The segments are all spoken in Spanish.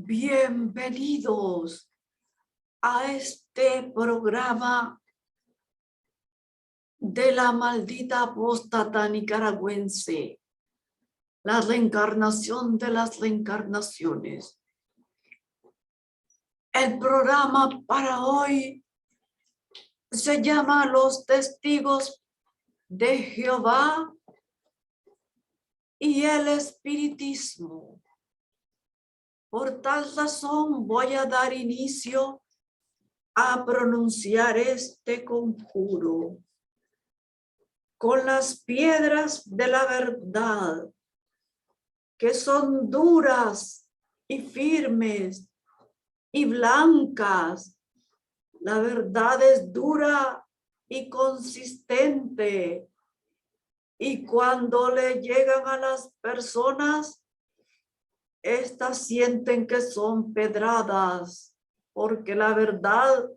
Bienvenidos a este programa de la maldita apóstata nicaragüense, la reencarnación de las reencarnaciones. El programa para hoy se llama Los Testigos de Jehová y el Espiritismo. Por tal razón voy a dar inicio a pronunciar este conjuro. Con las piedras de la verdad, que son duras y firmes y blancas. La verdad es dura y consistente. Y cuando le llegan a las personas, estas sienten que son pedradas, porque la verdad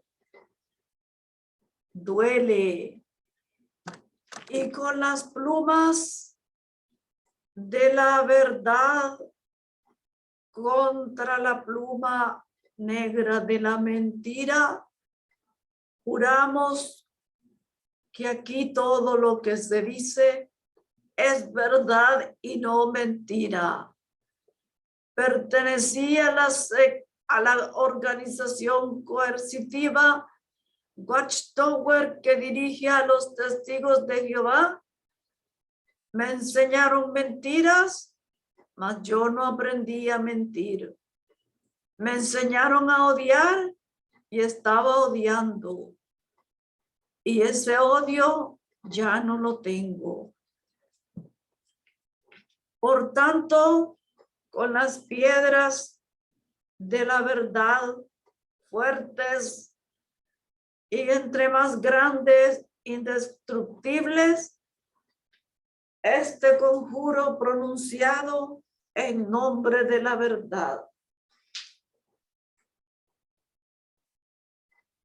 duele. Y con las plumas de la verdad contra la pluma negra de la mentira, juramos que aquí todo lo que se dice es verdad y no mentira. Pertenecía a la organización coercitiva Watchtower que dirige a los testigos de Jehová. Me enseñaron mentiras, mas yo no aprendí a mentir. Me enseñaron a odiar y estaba odiando. Y ese odio ya no lo tengo. Por tanto, con las piedras de la verdad fuertes y entre más grandes, indestructibles, este conjuro pronunciado en nombre de la verdad.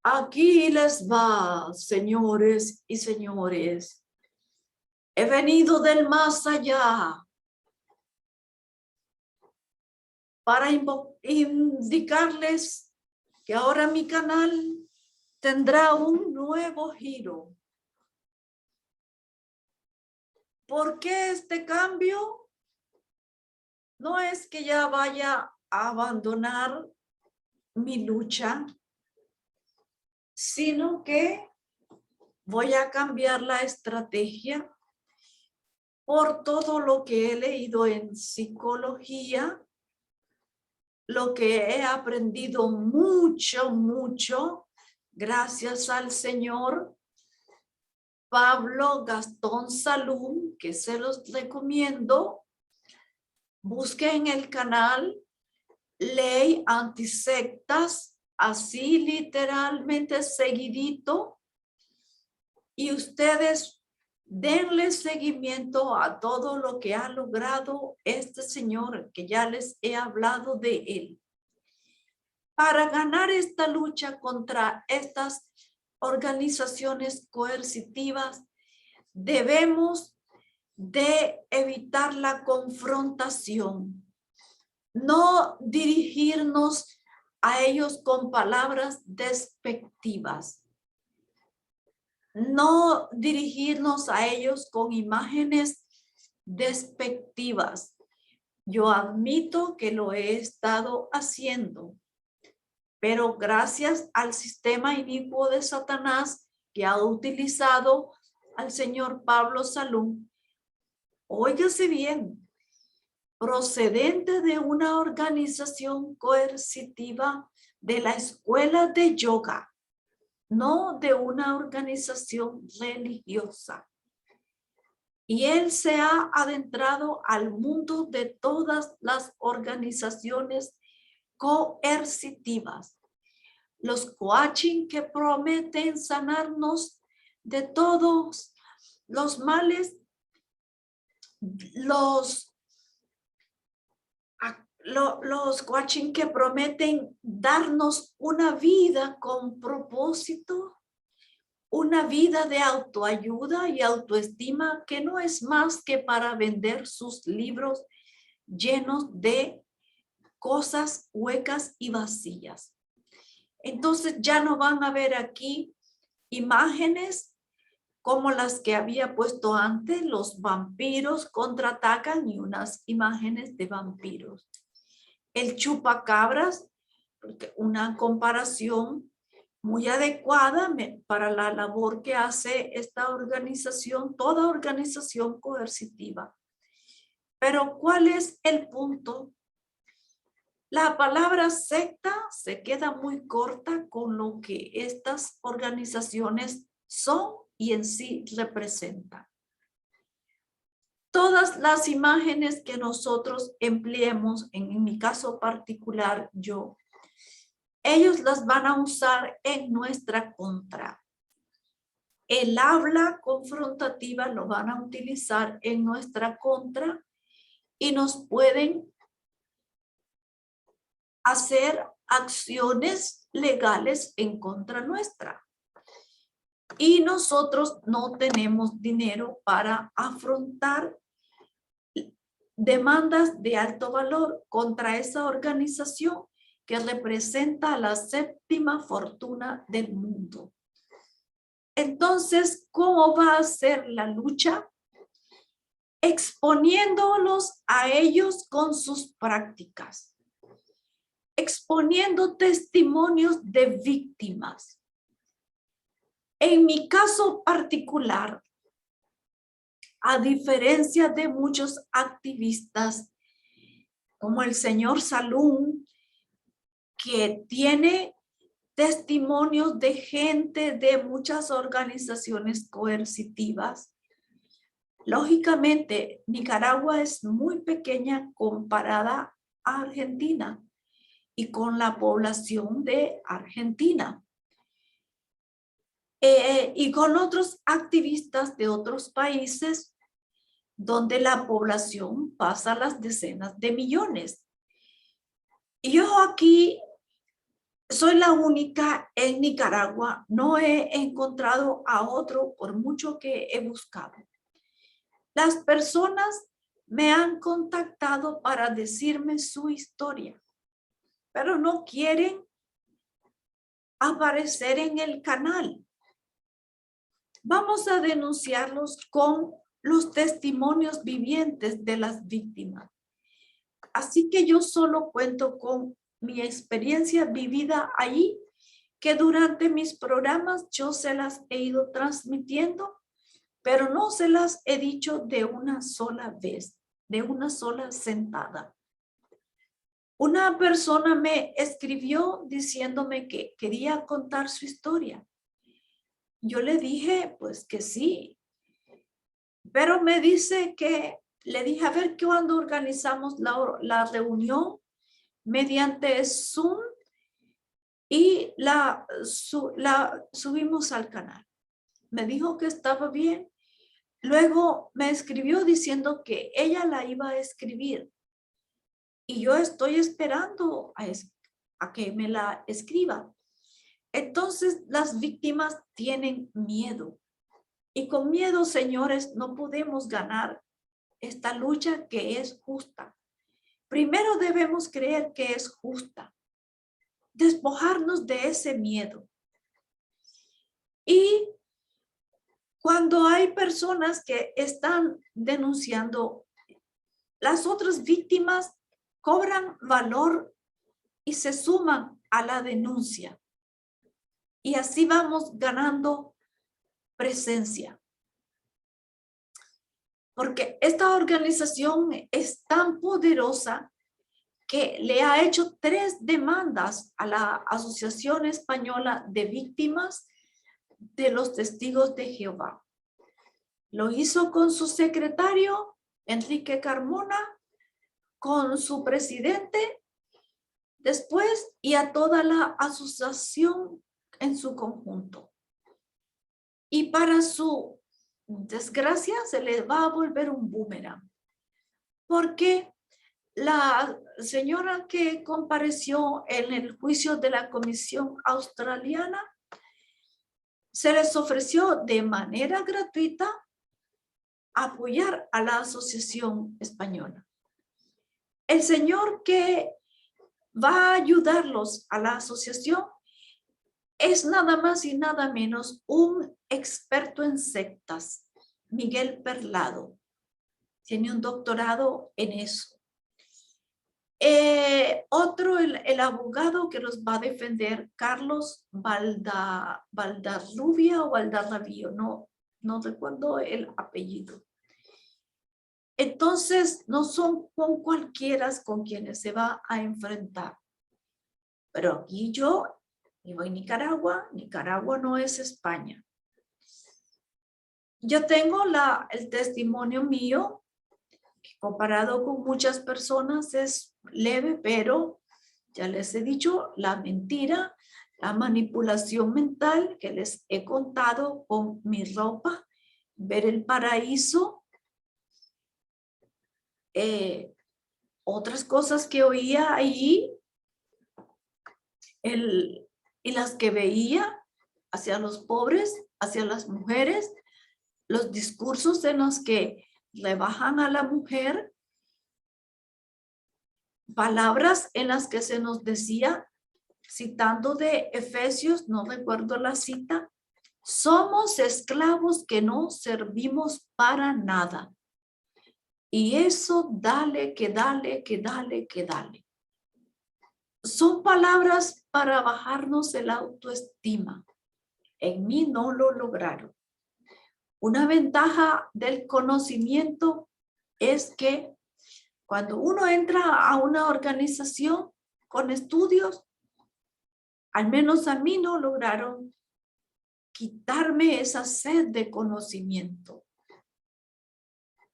Aquí les va, señores y señores. He venido del más allá para indicarles que ahora mi canal tendrá un nuevo giro. ¿Por qué este cambio? No es que ya vaya a abandonar mi lucha, sino que voy a cambiar la estrategia por todo lo que he leído en psicología, lo que he aprendido mucho, gracias al señor Pablo Gastón Salum, que se los recomiendo. Busque en el canal Ley Antisectas, así literalmente seguidito, y ustedes denle seguimiento a todo lo que ha logrado este señor, que ya les he hablado de él. Para ganar esta lucha contra estas organizaciones coercitivas, debemos de evitar la confrontación, no dirigirnos a ellos con palabras despectivas, no dirigirnos a ellos con imágenes despectivas. Yo admito que lo he estado haciendo, pero gracias al sistema inicuo de Satanás que ha utilizado al señor Pablo Salum, óigase bien, procedente de una organización coercitiva de la escuela de yoga, no de una organización religiosa. Y él se ha adentrado al mundo de todas las organizaciones coercitivas. Los coaching que prometen sanarnos de todos los males, los coaching que prometen darnos una vida con propósito, una vida de autoayuda y autoestima que no es más que para vender sus libros llenos de cosas huecas y vacías. Entonces ya no van a ver aquí imágenes como las que había puesto antes. Los vampiros contraatacan y unas imágenes de vampiros. El chupacabras, una comparación muy adecuada para la labor que hace esta organización, toda organización coercitiva. Pero ¿cuál es el punto? La palabra secta se queda muy corta con lo que estas organizaciones son y en sí representan. Todas las imágenes que nosotros empleemos, en mi caso particular yo, ellos las van a usar en nuestra contra. El habla confrontativa lo van a utilizar en nuestra contra y nos pueden hacer acciones legales en contra nuestra. Y nosotros no tenemos dinero para afrontar demandas de alto valor contra esa organización que representa la séptima fortuna del mundo. Entonces, ¿cómo va a ser la lucha? Exponiéndolos a ellos con sus prácticas, exponiendo testimonios de víctimas. En mi caso particular, a diferencia de muchos activistas, como el señor Salum, que tiene testimonios de gente de muchas organizaciones coercitivas, lógicamente Nicaragua es muy pequeña comparada a Argentina y con la población de Argentina. Y con otros activistas de otros países donde la población pasa las decenas de millones. Y yo aquí soy la única en Nicaragua, no he encontrado a otro por mucho que he buscado. Las personas me han contactado para decirme su historia, pero no quieren aparecer en el canal. Vamos a denunciarlos con los testimonios vivientes de las víctimas. Así que yo solo cuento con mi experiencia vivida allí, que durante mis programas yo se las he ido transmitiendo, pero no se las he dicho de una sola vez, de una sola sentada. Una persona me escribió diciéndome que quería contar su historia. Yo le dije, pues que sí, pero me dice que, le dije, a ver cuándo organizamos la reunión mediante Zoom y la subimos al canal. Me dijo que estaba bien. Luego me escribió diciendo que ella la iba a escribir. Y yo estoy esperando a que me la escriba. Entonces las víctimas tienen miedo. Y con miedo, señores, no podemos ganar esta lucha que es justa. Primero debemos creer que es justa. Despojarnos de ese miedo. Y cuando hay personas que están denunciando, las otras víctimas cobran valor y se suman a la denuncia. Y así vamos ganando presencia. Porque esta organización es tan poderosa que le ha hecho 3 demandas a la Asociación Española de Víctimas de los Testigos de Jehová. Lo hizo con su secretario, Enrique Carmona, con su presidente, después, y a toda la asociación en su conjunto. Y para su desgracia se le va a volver un boomerang, porque la señora que compareció en el juicio de la Comisión Australiana se les ofreció de manera gratuita apoyar a la Asociación Española. El señor que va a ayudarlos a la asociación. Es nada más y nada menos un experto en sectas, Miguel Perlado. Tiene un doctorado en eso. Otro, el abogado que los va a defender, Carlos Valdarrubia o Valdarrabío, no recuerdo el apellido. Entonces, no son con cualquiera con quienes se va a enfrentar. Pero aquí yo vivo en Nicaragua. Nicaragua no es España. Yo tengo el testimonio mío, que comparado con muchas personas es leve, pero ya les he dicho, la mentira, la manipulación mental que les he contado con mi ropa, ver el paraíso, otras cosas que oía allí, y las que veía hacia los pobres, hacia las mujeres, los discursos en los que rebajan a la mujer, palabras en las que se nos decía, citando de Efesios, no recuerdo la cita, somos esclavos que no servimos para nada. Y eso dale, que dale, que dale, que dale. Son palabras para bajarnos el autoestima. En mí no lo lograron. Una ventaja del conocimiento es que cuando uno entra a una organización con estudios, al menos a mí no lograron quitarme esa sed de conocimiento.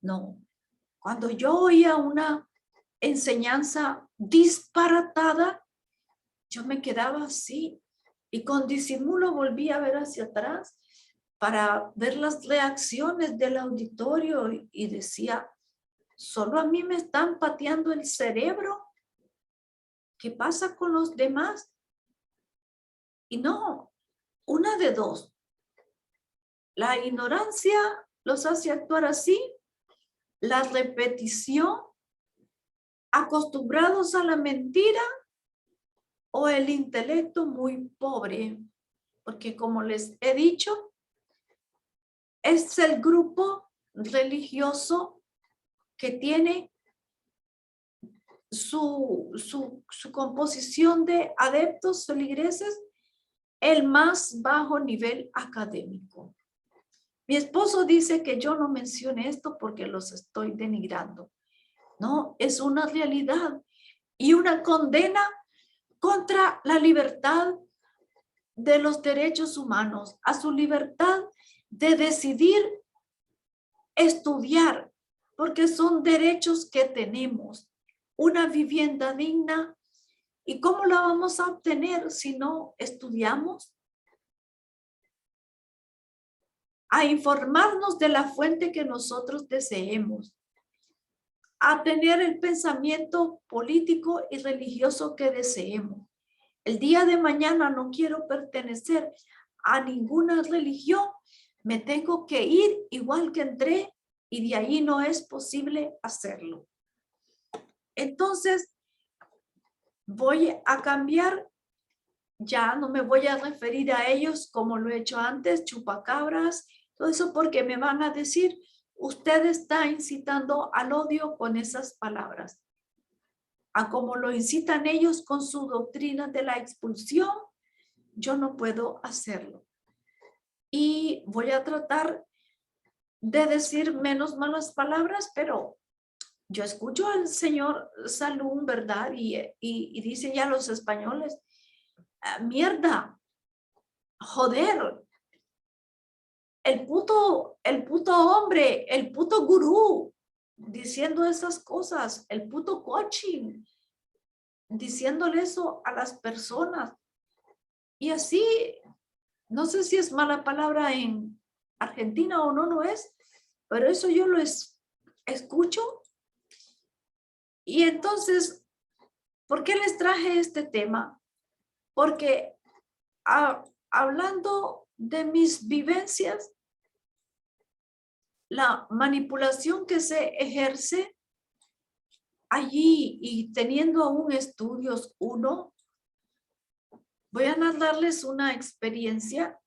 No. Cuando yo oía una enseñanza disparatada, yo me quedaba así y con disimulo volví a ver hacia atrás para ver las reacciones del auditorio y decía, ¿solo a mí me están pateando el cerebro? ¿Qué pasa con los demás? Y no, una de dos. La ignorancia los hace actuar así, la repetición, acostumbrados a la mentira, o el intelecto muy pobre, porque como les he dicho, es el grupo religioso que tiene su composición de adeptos feligreses el más bajo nivel académico. Mi esposo dice que yo no mencione esto porque los estoy denigrando. No, es una realidad y una condena contra la libertad de los derechos humanos, a su libertad de decidir estudiar, porque son derechos que tenemos. Una vivienda digna. ¿Y cómo la vamos a obtener si no estudiamos? A informarnos de la fuente que nosotros deseemos, a tener el pensamiento político y religioso que deseemos. El día de mañana no quiero pertenecer a ninguna religión, me tengo que ir igual que entré y de ahí no es posible hacerlo. Entonces, voy a cambiar, ya no me voy a referir a ellos como lo he hecho antes, chupacabras, todo eso porque me van a decir, usted está incitando al odio con esas palabras. A como lo incitan ellos con su doctrina de la expulsión, yo no puedo hacerlo. Y voy a tratar de decir menos malas palabras, pero yo escucho al señor Salum, ¿verdad? Y dicen ya los españoles, mierda, joder, el puto hombre, el puto gurú, diciendo esas cosas, el puto coaching, diciéndole eso a las personas. Y así, no sé si es mala palabra en Argentina o no lo es, pero eso yo lo escucho. Y entonces, ¿por qué les traje este tema? Porque hablando de mis vivencias, la manipulación que se ejerce allí y teniendo aún estudios uno, voy a narrarles una experiencia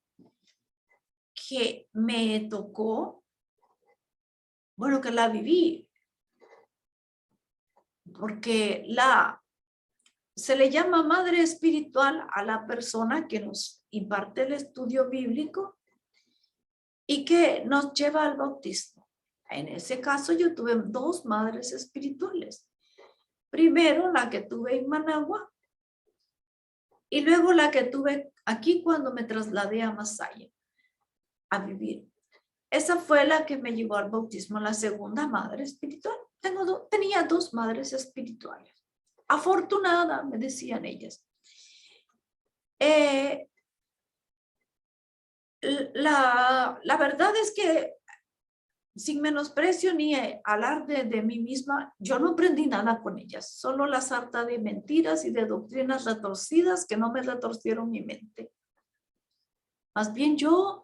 que me tocó, bueno, que la viví, porque se le llama madre espiritual a la persona que nos imparte el estudio bíblico y que nos lleva al bautismo. En ese caso yo tuve dos madres espirituales. Primero la que tuve en Managua y luego la que tuve aquí cuando me trasladé a Masaya a vivir. Esa fue la que me llevó al bautismo, la segunda madre espiritual. Tenía dos madres espirituales. Afortunada, me decían ellas. La verdad es que, sin menosprecio ni alarde de mí misma, yo no aprendí nada con ellas, solo la sarta de mentiras y de doctrinas retorcidas que no me retorcieron mi mente. Más bien yo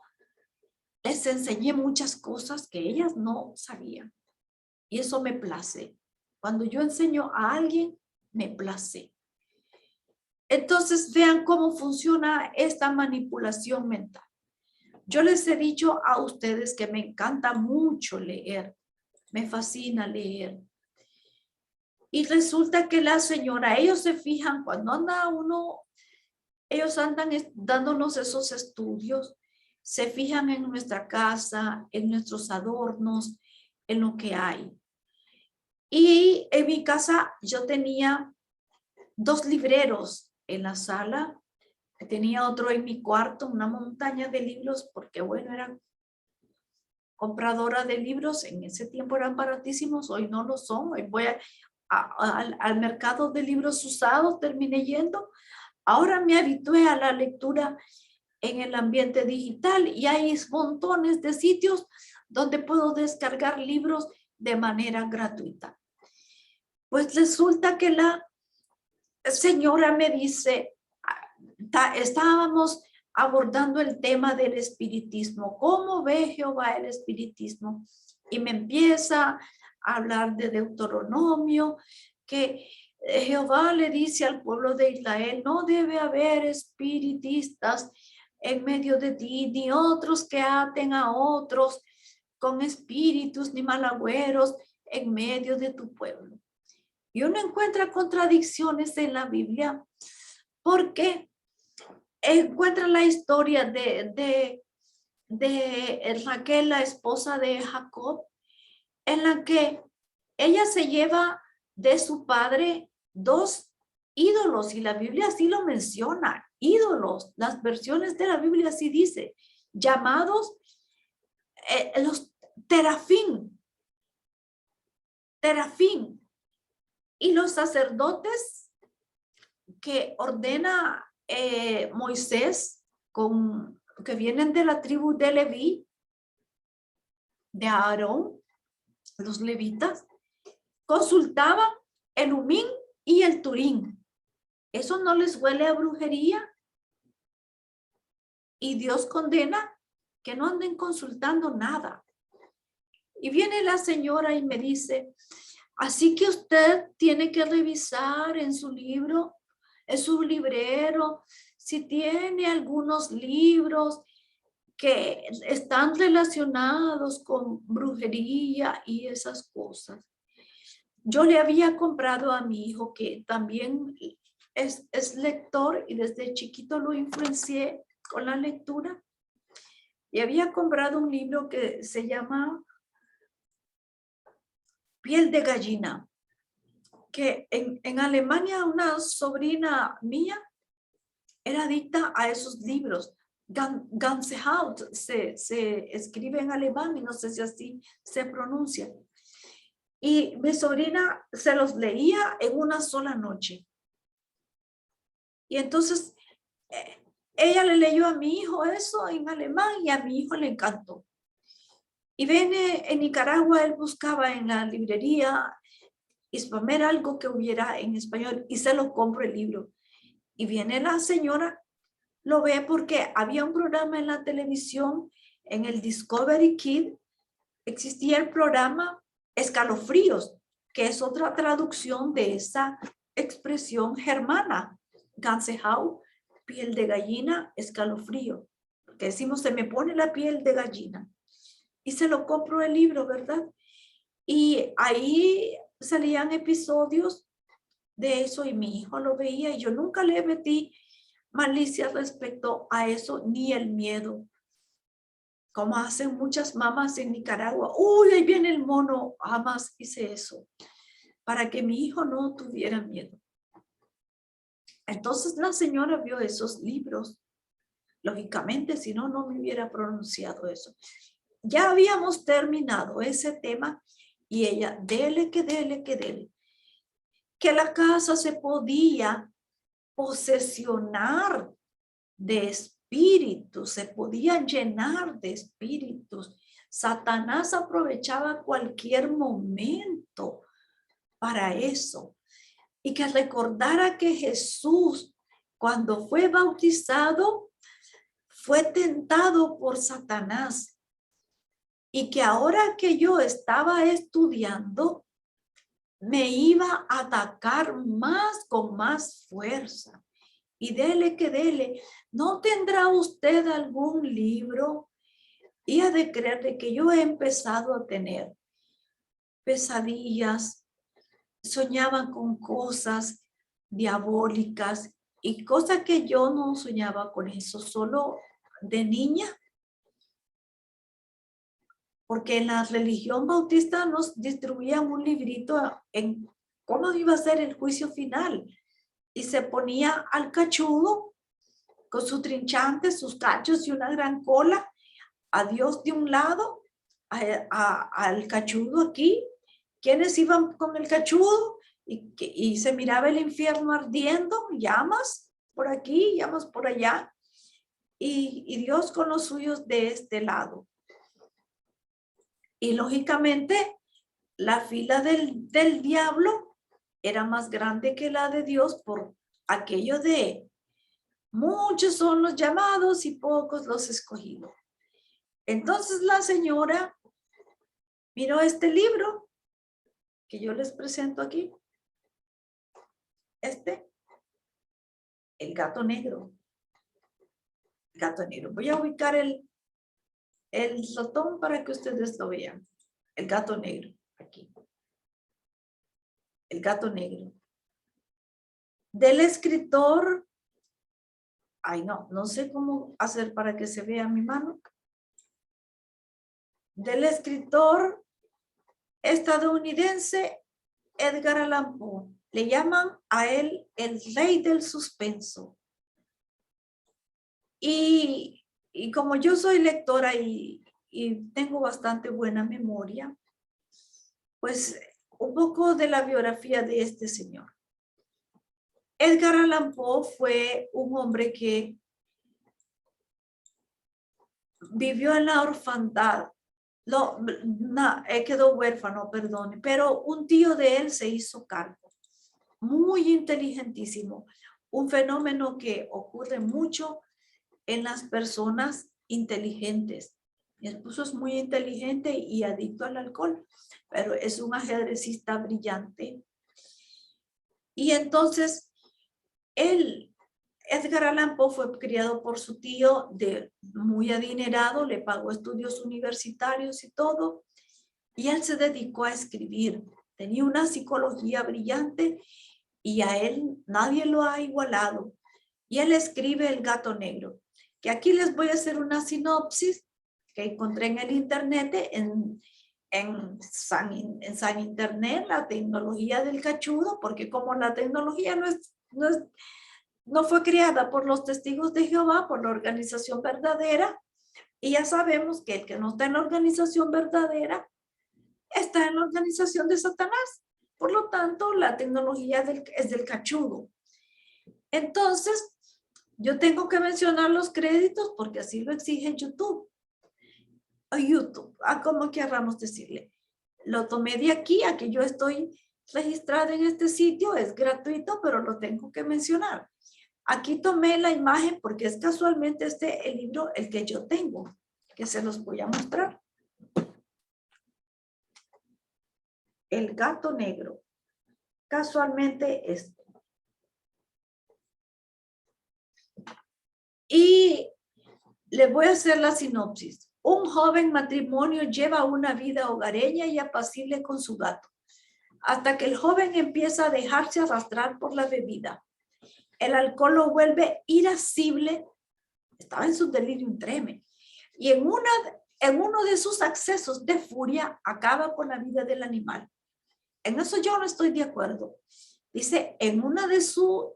les enseñé muchas cosas que ellas no sabían. Y eso me place. Cuando yo enseño a alguien, me place. Entonces vean cómo funciona esta manipulación mental. Yo les he dicho a ustedes que me encanta mucho leer. Me fascina leer. Y resulta que la señora, ellos se fijan cuando anda uno, ellos andan dándonos esos estudios, se fijan en nuestra casa, en nuestros adornos, en lo que hay. Y en mi casa yo tenía dos libreros en la sala, tenía otro en mi cuarto, una montaña de libros, porque bueno, era compradora de libros, en ese tiempo eran baratísimos, hoy no lo son, hoy voy al mercado de libros usados, terminé yendo. Ahora me habitué a la lectura en el ambiente digital y hay montones de sitios donde puedo descargar libros de manera gratuita. Pues resulta que la señora me dice, estábamos abordando el tema del espiritismo, ¿cómo ve Jehová el espiritismo? Y me empieza a hablar de Deuteronomio, que Jehová le dice al pueblo de Israel, no debe haber espiritistas en medio de ti, ni otros que aten a otros con espíritus, ni malagüeros en medio de tu pueblo. Y uno encuentra contradicciones en la Biblia porque encuentra la historia de Raquel, la esposa de Jacob, en la que ella se lleva de su padre dos ídolos, y la Biblia así lo menciona, ídolos. Las versiones de la Biblia así dice, llamados los terafín. Y los sacerdotes que ordena Moisés, que vienen de la tribu de Leví, de Aarón, los levitas, consultaban el Umín y el Turín. ¿Eso no les huele a brujería? Y Dios condena que no anden consultando nada. Y viene la señora y me dice, así que usted tiene que revisar en su libro, en su librero, si tiene algunos libros que están relacionados con brujería y esas cosas. Yo le había comprado a mi hijo, que también es lector, y desde chiquito lo influencié con la lectura. Y había comprado un libro que se llama Piel de Gallina, que en Alemania una sobrina mía era adicta a esos libros. Ganze Haut se escribe en alemán y no sé si así se pronuncia. Y mi sobrina se los leía en una sola noche. Y entonces ella le leyó a mi hijo eso en alemán y a mi hijo le encantó. Y viene en Nicaragua, él buscaba en la librería Hispamer algo que hubiera en español y se lo compro el libro. Y viene la señora, lo ve porque había un programa en la televisión, en el Discovery Kid, existía el programa Escalofríos. que es otra traducción de esa expresión germana. Gänsehaut, piel de gallina, escalofrío. Que decimos, se me pone la piel de gallina. Y se lo compro el libro, ¿verdad? Y ahí salían episodios de eso y mi hijo lo veía y yo nunca le metí malicia respecto a eso ni el miedo. Como hacen muchas mamás en Nicaragua. Uy, ahí viene el mono. Jamás hice eso. Para que mi hijo no tuviera miedo. Entonces la señora vio esos libros. Lógicamente, si no, no me hubiera pronunciado eso. Ya habíamos terminado ese tema y ella, dele, que dele, que dele. Que la casa se podía posesionar de espíritus, se podía llenar de espíritus. Satanás aprovechaba cualquier momento para eso. Y que recordara que Jesús, cuando fue bautizado, fue tentado por Satanás. Y que ahora que yo estaba estudiando, me iba a atacar más con más fuerza. Y dele que dele. ¿No tendrá usted algún libro? Y ha de creer de que yo he empezado a tener pesadillas, soñaba con cosas diabólicas y cosas que yo no soñaba con eso, solo de niña. Porque en la religión bautista nos distribuían un librito en cómo iba a ser el juicio final. Y se ponía al cachudo con su trinchante, sus cachos y una gran cola, a Dios de un lado, al cachudo aquí, quienes iban con el cachudo y se miraba el infierno ardiendo, llamas por aquí, llamas por allá, y Dios con los suyos de este lado. Y lógicamente la fila del diablo era más grande que la de Dios por aquello de muchos son los llamados y pocos los escogidos. Entonces la señora miró este libro que yo les presento aquí. El gato negro. El gato negro. Voy a ubicar el ratón para que ustedes lo vean. El gato negro, aquí. El gato negro. Del escritor, ay no sé cómo hacer para que se vea mi mano. Del escritor estadounidense Edgar Allan Poe. Le llaman a él el rey del suspenso. Y como yo soy lectora y tengo bastante buena memoria, pues un poco de la biografía de este señor. Edgar Allan Poe fue un hombre que vivió en la orfandad. Quedó huérfano, perdón, pero un tío de él se hizo cargo. Muy inteligentísimo. Un fenómeno que ocurre mucho en las personas inteligentes. Mi esposo es muy inteligente y adicto al alcohol, pero es un ajedrecista brillante. Y entonces, Edgar Allan Poe fue criado por su tío muy adinerado, le pagó estudios universitarios y todo, y él se dedicó a escribir. Tenía una psicología brillante y a él nadie lo ha igualado. Y él escribe El gato negro, que aquí les voy a hacer una sinopsis que encontré en el internet, en San Internet, la tecnología del cachudo, porque como la tecnología no fue creada por los testigos de Jehová, por la organización verdadera, y ya sabemos que el que no está en la organización verdadera está en la organización de Satanás. Por lo tanto, la tecnología es del cachudo. Entonces, yo tengo que mencionar los créditos porque así lo exige YouTube. O YouTube, como querramos decirle. Lo tomé de aquí, aquí yo estoy registrada en este sitio, es gratuito, pero lo tengo que mencionar. Aquí tomé la imagen porque es casualmente el libro el que yo tengo, que se los voy a mostrar. el gato negro. Casualmente esto. Y le voy a hacer la sinopsis. Un joven matrimonio lleva una vida hogareña y apacible con su gato, hasta que el joven empieza a dejarse arrastrar por la bebida. El alcohol lo vuelve irascible, estaba en su delirium tremens, y en uno de sus accesos de furia acaba con la vida del animal. En eso yo no estoy de acuerdo. Dice, en una de su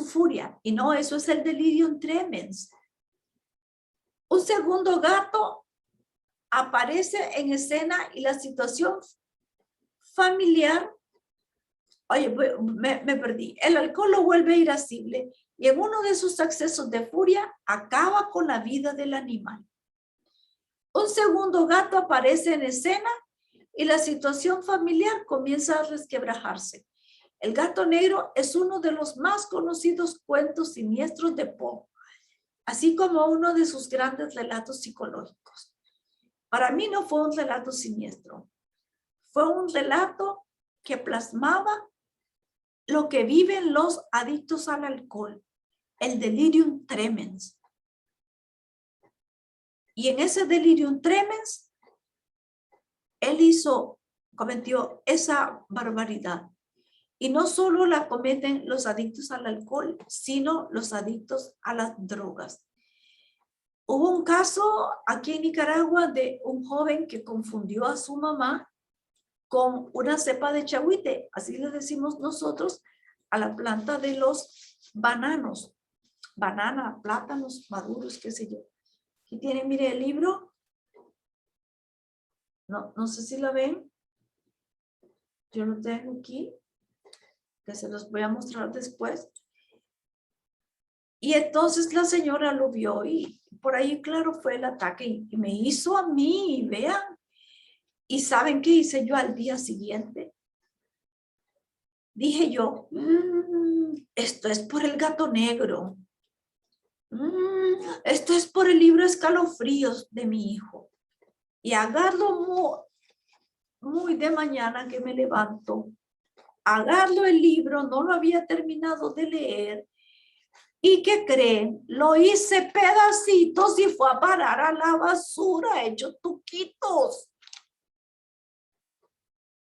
furia, y no, eso es el delirium tremens. Un segundo gato aparece en escena y la situación familiar, oye, me perdí. El alcohol lo vuelve irascible y en uno de sus accesos de furia acaba con la vida del animal. Un segundo gato aparece en escena y la situación familiar comienza a resquebrajarse. El gato negro es uno de los más conocidos cuentos siniestros de Poe, así como uno de sus grandes relatos psicológicos. Para mí no fue un relato siniestro, fue un relato que plasmaba lo que viven los adictos al alcohol, el delirium tremens. Y en ese delirium tremens, él cometió esa barbaridad. Y no solo la cometen los adictos al alcohol, sino los adictos a las drogas. Hubo un caso aquí en Nicaragua de un joven que confundió a su mamá con una cepa de chahuite, así le decimos nosotros a la planta de los bananos, banana, plátanos maduros, qué sé yo. Aquí tienen, mire el libro. No sé si lo ven. Yo lo tengo aquí, que se los voy a mostrar después. Y entonces la señora lo vio y por ahí, claro, fue el ataque y me hizo a mí, vean. ¿Y saben qué hice yo al día siguiente? Dije yo, esto es por el gato negro. Esto es por el libro Escalofríos de mi hijo. Y agarro muy de mañana que me levanto, agarro el libro, no lo había terminado de leer. ¿Y qué creen? Lo hice pedacitos y fue a parar a la basura, hecho tuquitos.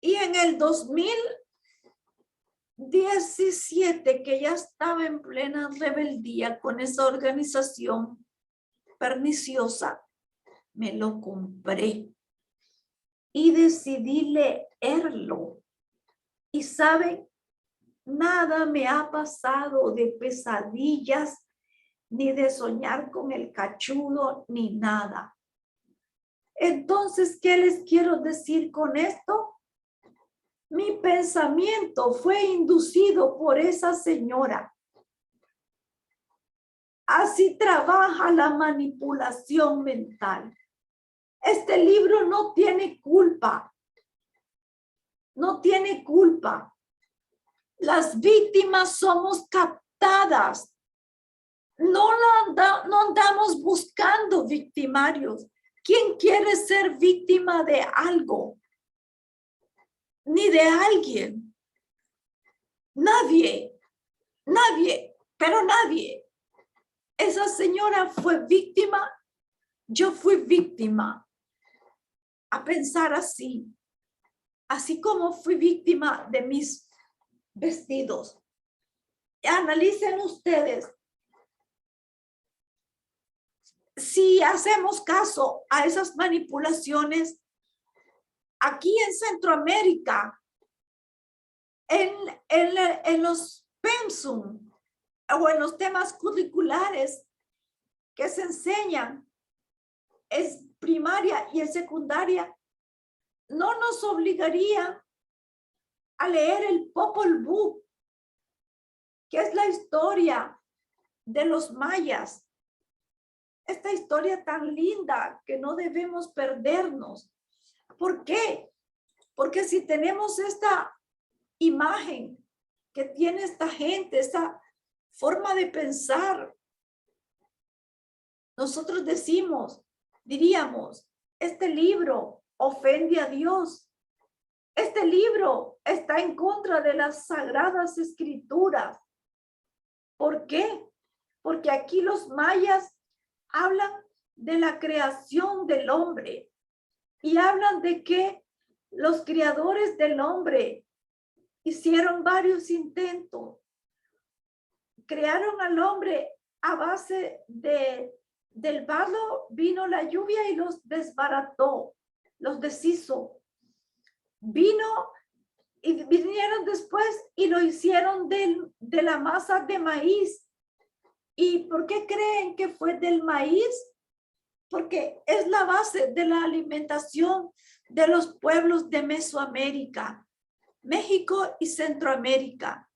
Y en el 2017, que ya estaba en plena rebeldía con esa organización perniciosa, me lo compré y decidí leerlo. Y saben, nada me ha pasado de pesadillas, ni de soñar con el cachudo, ni nada. Entonces, ¿qué les quiero decir con esto? Mi pensamiento fue inducido por esa señora. Así trabaja la manipulación mental. Este libro no tiene culpa. No tiene culpa. Las víctimas somos captadas. No andamos buscando victimarios. ¿Quién quiere ser víctima de algo? Ni de alguien. Nadie, pero nadie. Esa señora fue víctima, yo fui víctima. A pensar así como fui víctima de mis vestidos. Analicen ustedes. Si hacemos caso a esas manipulaciones, aquí en Centroamérica, en los pensum o en los temas curriculares que se enseñan es primaria y en secundaria, no nos obligaría a leer el Popol Vuh, que es la historia de los mayas. Esta historia tan linda que no debemos perdernos. ¿Por qué? Porque si tenemos esta imagen que tiene esta gente, esta forma de pensar, nosotros diríamos, este libro ofende a Dios. Este libro está en contra de las sagradas escrituras. ¿Por qué? Porque aquí los mayas hablan de la creación del hombre y hablan de que los creadores del hombre hicieron varios intentos. Crearon al hombre a base del barro, vino la lluvia y los desbarató, los deshizo. Vino y vinieron después y lo hicieron de la masa de maíz. ¿Y por qué creen que fue del maíz? Porque es la base de la alimentación de los pueblos de Mesoamérica, México y Centroamérica.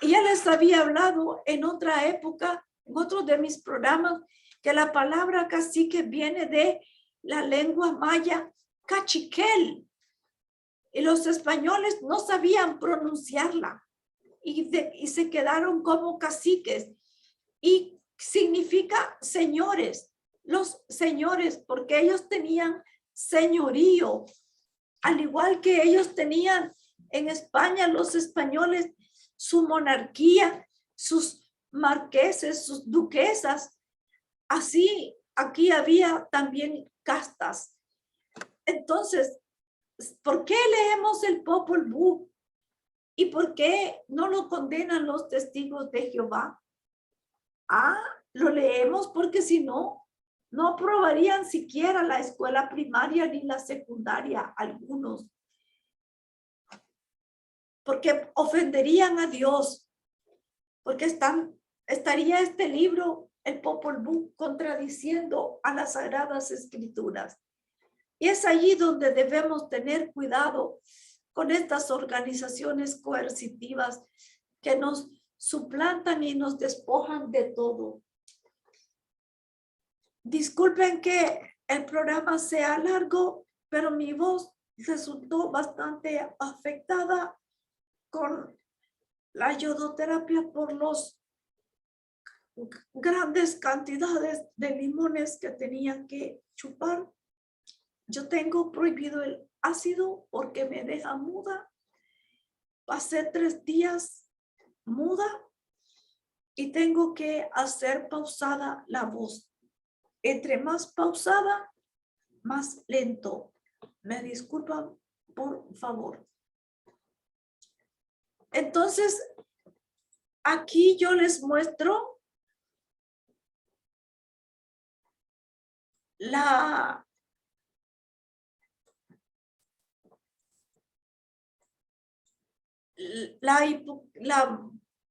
Y ya les había hablado en otra época, en otro de mis programas, que la palabra cacique viene de la lengua maya cachiquel. Y los españoles no sabían pronunciarla y se quedaron como caciques. Y significa señores, los señores, porque ellos tenían señorío, al igual que ellos tenían en España los españoles su monarquía, sus marqueses, sus duquesas. Así aquí había también castas. Entonces, ¿por qué leemos el Popol Vuh? ¿Y por qué no lo condenan los testigos de Jehová? Lo leemos porque si no, no aprobarían siquiera la escuela primaria ni la secundaria, algunos. Porque ofenderían a Dios. Porque estaría este libro, el Popol Vuh, contradiciendo a las Sagradas Escrituras. Y es allí donde debemos tener cuidado con estas organizaciones coercitivas que nos suplantan y nos despojan de todo. Disculpen que el programa sea largo, pero mi voz resultó bastante afectada con la iodoterapia por los grandes cantidades de limones que tenía que chupar. Yo tengo prohibido el ácido porque me deja muda. Pasé 3 días muda y tengo que hacer pausada la voz. Entre más pausada, más lento. Me disculpan, por favor. Entonces, aquí yo les muestro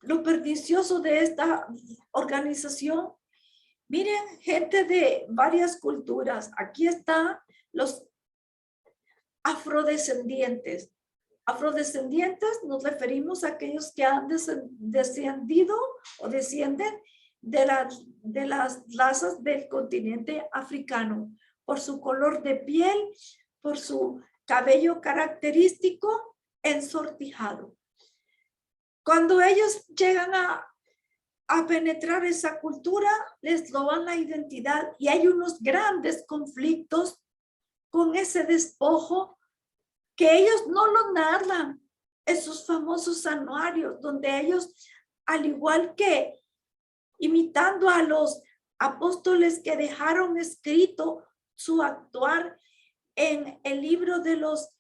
lo pernicioso de esta organización. Miren, gente de varias culturas. Aquí están los afrodescendientes. Afrodescendientes nos referimos a aquellos que han descendido o descienden de las razas del continente africano por su color de piel, por su cabello característico ensortijado. Cuando ellos llegan a penetrar esa cultura, les roban la identidad y hay unos grandes conflictos con ese despojo que ellos no lo narran, esos famosos anuarios donde ellos, al igual que imitando a los apóstoles que dejaron escrito su actuar en el libro de los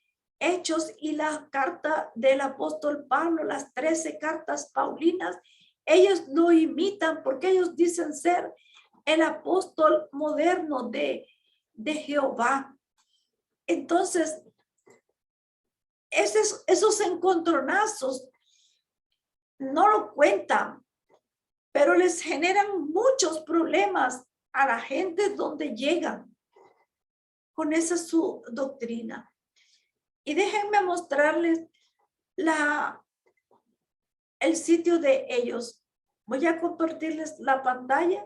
Hechos y la carta del apóstol Pablo, las 13 cartas paulinas, ellos lo imitan porque ellos dicen ser el apóstol moderno de Jehová. Entonces, esos encontronazos no lo cuentan, pero les generan muchos problemas a la gente donde llegan con esa su doctrina. Y déjenme mostrarles el sitio de ellos. Voy a compartirles la pantalla.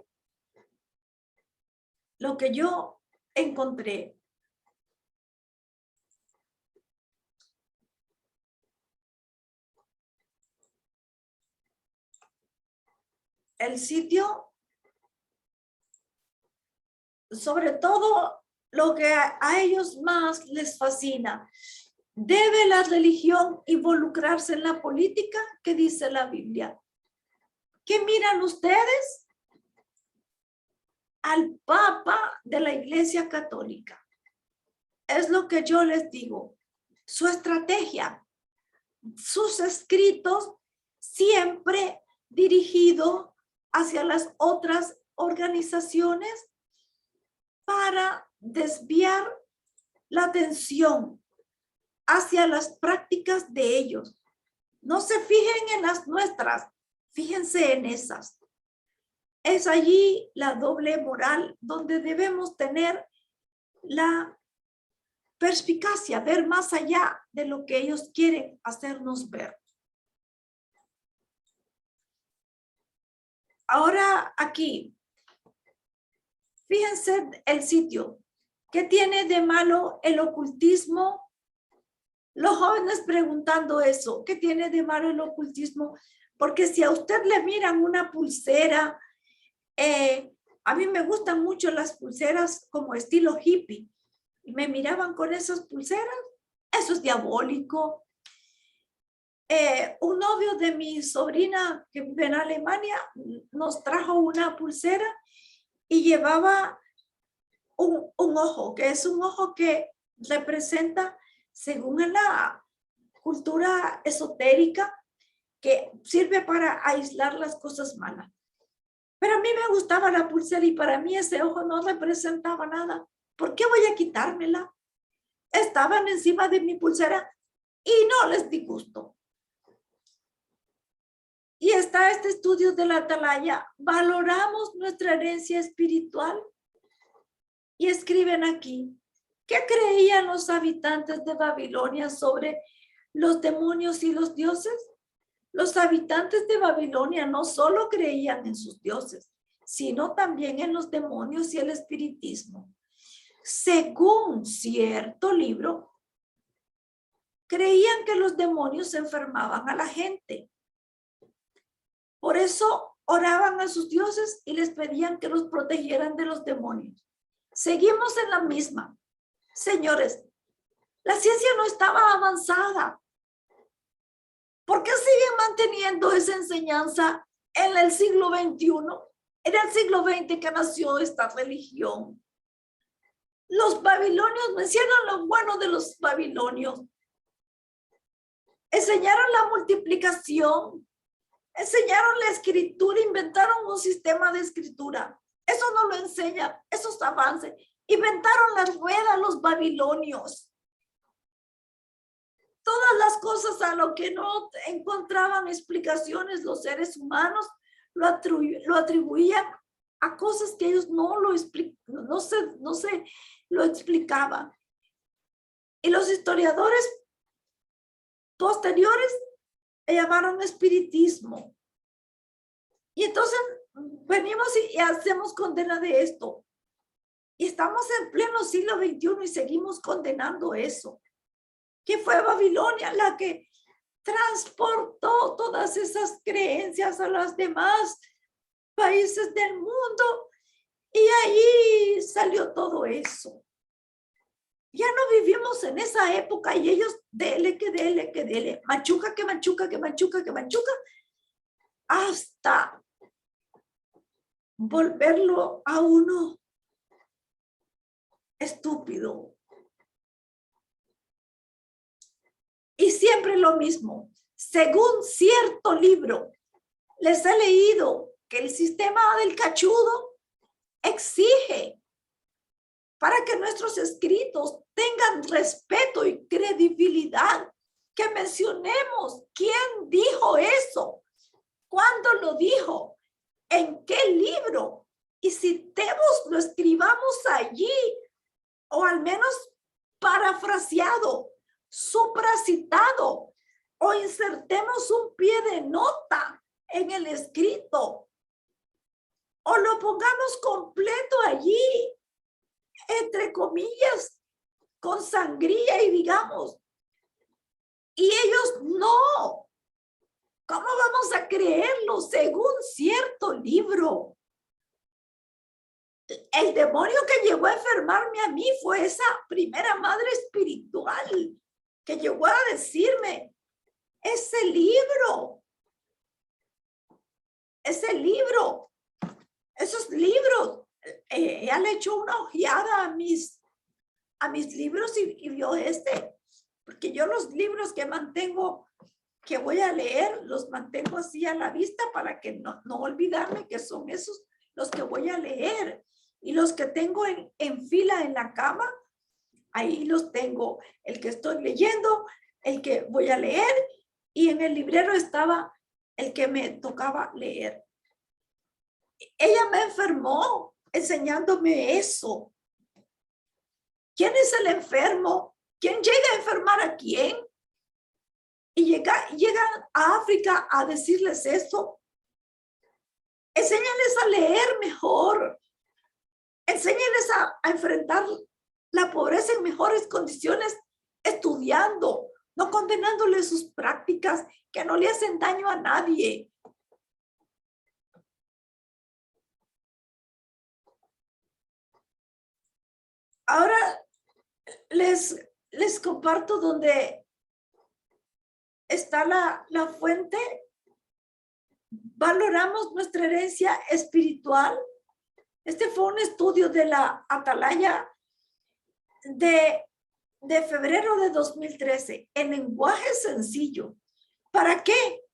Lo que yo encontré. El sitio, sobre todo lo que a ellos más les fascina. ¿Debe la religión involucrarse en la política? ¿Qué dice la Biblia? ¿Qué miran ustedes? Al Papa de la Iglesia Católica. Es lo que yo les digo. Su estrategia, sus escritos siempre dirigido hacia las otras organizaciones para desviar la atención hacia las prácticas de ellos. No se fijen en las nuestras, fíjense en esas. Es allí la doble moral donde debemos tener la perspicacia, ver más allá de lo que ellos quieren hacernos ver. Ahora aquí, fíjense el sitio. ¿Qué tiene de malo el ocultismo? Los jóvenes preguntando eso, ¿qué tiene de malo el ocultismo? Porque si a usted le miran una pulsera, a mí me gustan mucho las pulseras como estilo hippie, y me miraban con esas pulseras, eso es diabólico. Un novio de mi sobrina que vive en Alemania nos trajo una pulsera y llevaba un ojo, que es un ojo que representa, según la cultura esotérica, que sirve para aislar las cosas malas. Pero a mí me gustaba la pulsera y para mí ese ojo no representaba nada. ¿Por qué voy a quitármela? Estaban encima de mi pulsera y no les di gusto. Y está este estudio de la Atalaya. ¿Valoramos nuestra herencia espiritual? Y escriben aquí, ¿qué creían los habitantes de Babilonia sobre los demonios y los dioses? Los habitantes de Babilonia no solo creían en sus dioses, sino también en los demonios y el espiritismo. Según cierto libro, creían que los demonios enfermaban a la gente. Por eso oraban a sus dioses y les pedían que los protegieran de los demonios. Seguimos en la misma. Señores, la ciencia no estaba avanzada. ¿Por qué siguen manteniendo esa enseñanza en el siglo XXI? En el siglo XX que nació esta religión. Los babilonios mencionan lo bueno de los babilonios. Enseñaron la multiplicación, enseñaron la escritura, inventaron un sistema de escritura. Eso no lo enseña, esos avances. Inventaron la rueda los babilonios. Todas las cosas a lo que no encontraban explicaciones los seres humanos lo atribuían a cosas que ellos no se lo explicaban. Y los historiadores posteriores le llamaron espiritismo. Y entonces venimos y hacemos condena de esto. Y estamos en pleno siglo XXI y seguimos condenando eso. Que fue Babilonia la que transportó todas esas creencias a los demás países del mundo. Y ahí salió todo eso. Ya no vivimos en esa época y ellos dele, que dele, que dele. Machuca, que machuca, que machuca, que machuca. Hasta volverlo a uno estúpido. Y siempre lo mismo. Según cierto libro, les he leído que el sistema del cachudo exige para que nuestros escritos tengan respeto y credibilidad, que mencionemos quién dijo eso, cuándo lo dijo, en qué libro, y citemos, lo escribamos allí, o al menos parafraseado, supracitado, o insertemos un pie de nota en el escrito, o lo pongamos completo allí, entre comillas, con sangría y digamos, y ellos no. ¿Cómo vamos a creerlo según cierto libro? El demonio que llegó a enfermarme a mí fue esa primera madre espiritual que llegó a decirme, ese libro, esos libros, ella le echó una ojeada a mis libros y vio porque yo los libros que mantengo, que voy a leer, los mantengo así a la vista para que no olvidarme que son esos los que voy a leer. Y los que tengo en fila en la cama, ahí los tengo, el que estoy leyendo, el que voy a leer, y en el librero estaba el que me tocaba leer. Ella me enfermó enseñándome eso. ¿Quién es el enfermo? ¿Quién llega a enfermar a quién? Y llegan a África a decirles eso. Enséñales a leer mejor. Enséñales a enfrentar la pobreza en mejores condiciones, estudiando, no condenándoles sus prácticas que no le hacen daño a nadie. Ahora les comparto donde está la fuente. Valoramos nuestra herencia espiritual. Este fue un estudio de la Atalaya de febrero de 2013 en lenguaje sencillo. ¿Para qué?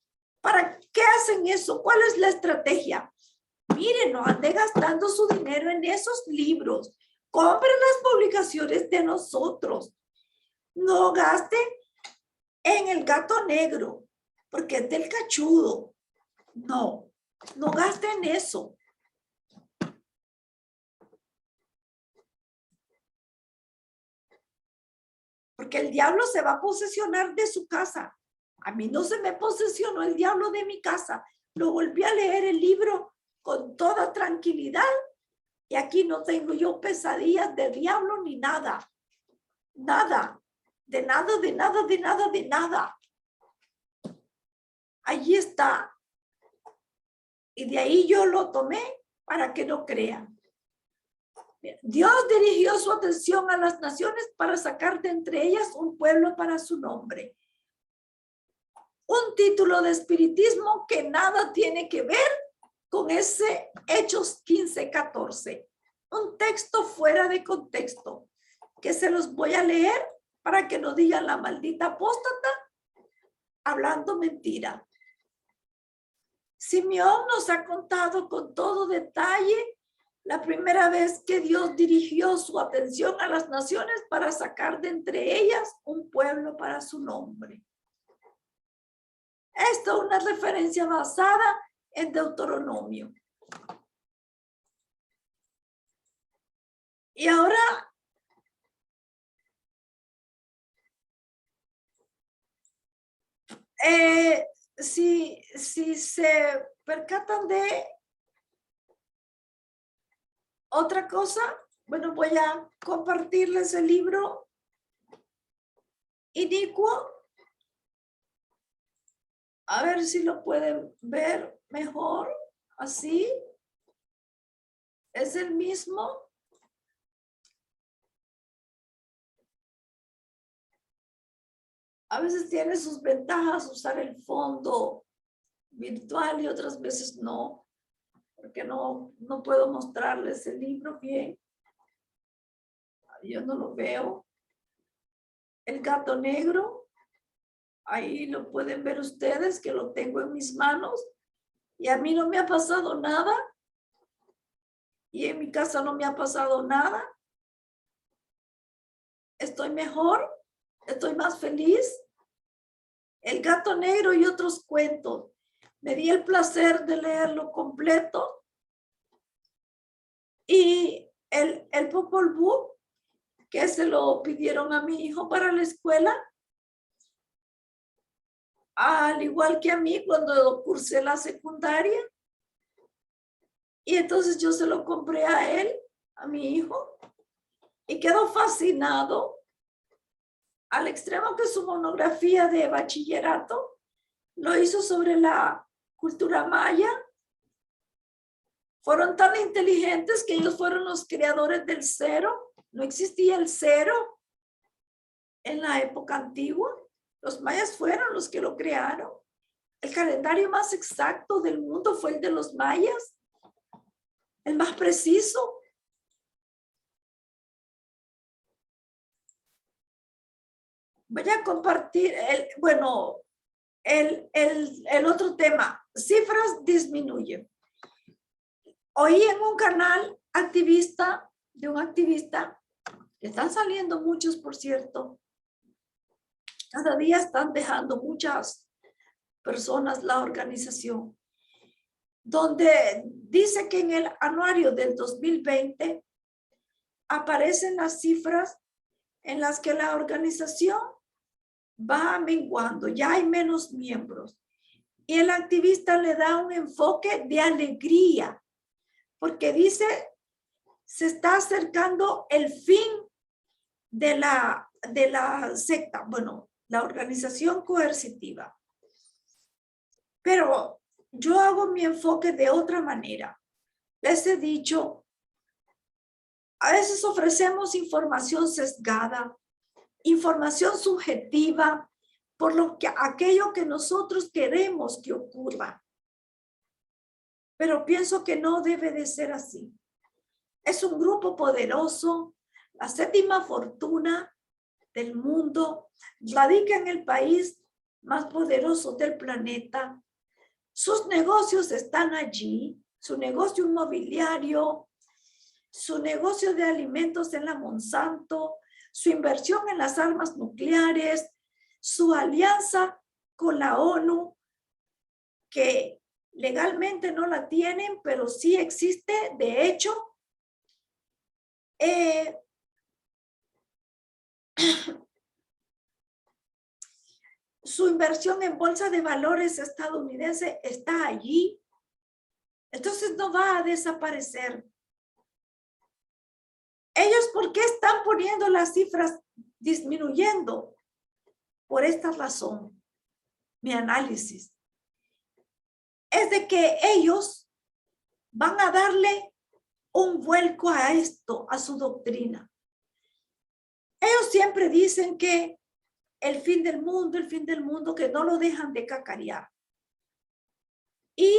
¿Para qué hacen eso? ¿Cuál es la estrategia? Miren, no ande gastando su dinero en esos libros. Compren las publicaciones de nosotros. No gaste en el gato negro, porque es del cachudo. No gaste en eso. Porque el diablo se va a posesionar de su casa. A mí no se me posesionó el diablo de mi casa. Lo volví a leer el libro con toda tranquilidad. Y aquí no tengo yo pesadillas de diablo ni nada. Nada. De nada, de nada, de nada, de nada. Allí está. Y de ahí yo lo tomé para que no crean. Dios dirigió su atención a las naciones para sacar de entre ellas un pueblo para su nombre. Un título de espiritismo que nada tiene que ver con ese Hechos 15:14. Un texto fuera de contexto que se los voy a leer para que no digan la maldita apóstata hablando mentira. Simeón nos ha contado con todo detalle la primera vez que Dios dirigió su atención a las naciones para sacar de entre ellas un pueblo para su nombre. Esto es una referencia basada en Deuteronomio. Y ahora, si se percatan de otra cosa, bueno, voy a compartirles el libro Inicuo. A ver si lo pueden ver mejor. Así. Es el mismo. A veces tiene sus ventajas usar el fondo virtual y otras veces no, porque no puedo mostrarles el libro bien. Yo no lo veo. El gato negro, ahí lo pueden ver ustedes que lo tengo en mis manos y a mí no me ha pasado nada y en mi casa no me ha pasado nada. Estoy mejor, estoy más feliz. El gato negro y otros cuentos. Me di el placer de leerlo completo. Y el Popol Vuh, que se lo pidieron a mi hijo para la escuela, al igual que a mí cuando cursé la secundaria. Y entonces yo se lo compré a él, a mi hijo, y quedó fascinado al extremo que su monografía de bachillerato lo hizo sobre la cultura maya. Fueron tan inteligentes que ellos fueron los creadores del cero. No existía el cero. en la época antigua. Los mayas fueron los que lo crearon. El calendario más exacto del mundo fue el de los mayas, el más preciso. Voy a compartir el otro tema. Cifras disminuyen. Oí en un canal de un activista, están saliendo muchos, por cierto. Cada día están dejando muchas personas la organización, donde dice que en el anuario del 2020 aparecen las cifras en las que la organización va menguando, ya hay menos miembros. Y el activista le da un enfoque de alegría, porque dice, se está acercando el fin de la secta, bueno, la organización coercitiva. Pero yo hago mi enfoque de otra manera. Les he dicho, a veces ofrecemos información sesgada, información subjetiva, por lo que aquello que nosotros queremos que ocurra. Pero pienso que no debe de ser así. Es un grupo poderoso, la séptima fortuna del mundo, radica en el país más poderoso del planeta. Sus negocios están allí, su negocio inmobiliario, su negocio de alimentos en la Monsanto, su inversión en las armas nucleares, su alianza con la ONU, que legalmente no la tienen, pero sí existe, de hecho. Su inversión en bolsa de valores estadounidense está allí. Entonces no va a desaparecer. Ellos, ¿por qué están poniendo las cifras disminuyendo? Por esta razón, mi análisis es de que ellos van a darle un vuelco a esto, a su doctrina. Ellos siempre dicen que el fin del mundo, que no lo dejan de cacarear. Y